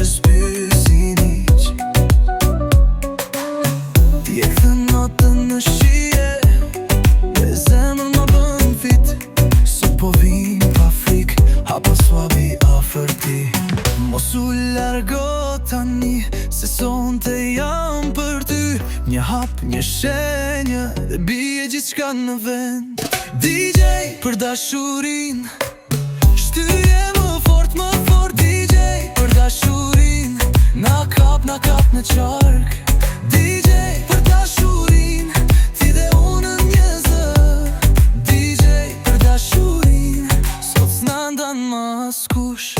zbysin iq. Ti e këthën natën në shije, dhe zemër më bën fit. Sot po vin pa frik, hapa s'fabi afer ti. Mos u largo tani, se sonte jam për ty. Një hap, një shenjë, dhe bie gjithçka në vend. DJ për dashurin, shtyje më fort DJ për dashurin. Na kap në qark. DJ për dashurin, ti dhe unë një zë. DJ për dashurin, sot s'na ndan ma askush.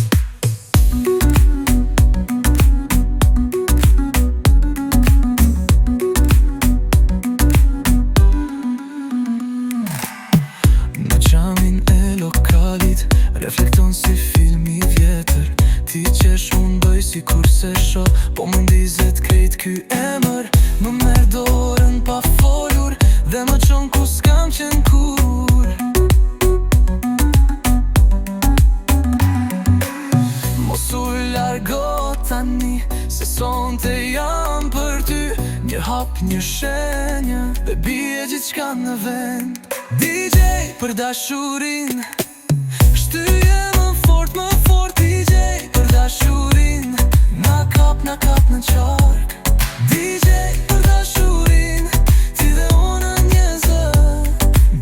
Reflekton si filmi vjetër, ti qesh unë bëj si kur se shoh. Po më ndizet krejt ky emër, më merr dorën pa folur, dhe më qon ku s'kam qen kur. Mos u largo tani, se sonte jam për ty. Një hap, një shenjë, dhe bie gjithçka në vend. DJ për dashurin, shtyje më fort DJ për dashurin. Na kap në qark. DJ për dashurin, ti dhe unë një zë.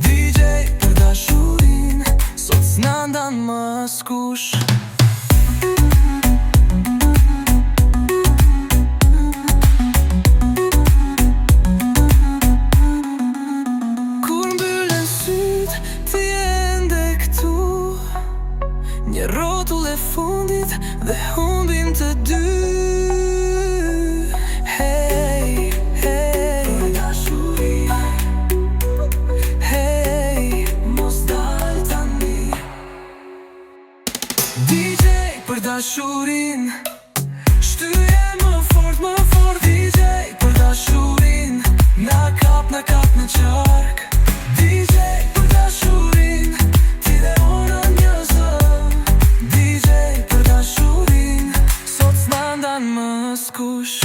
DJ për dashurin, sot s'na ndan më askush. Një rotull e fundit dhe humbim të dy. Hey, hey, për dashurin. Hey, mos dal tani. DJ për dashurin, shtyje më fort DJ për dashurin. Na kap në qark. DJ për dashurin, ti dhe unë një zë. DJ për dashurin, sot s'na ndan më askush.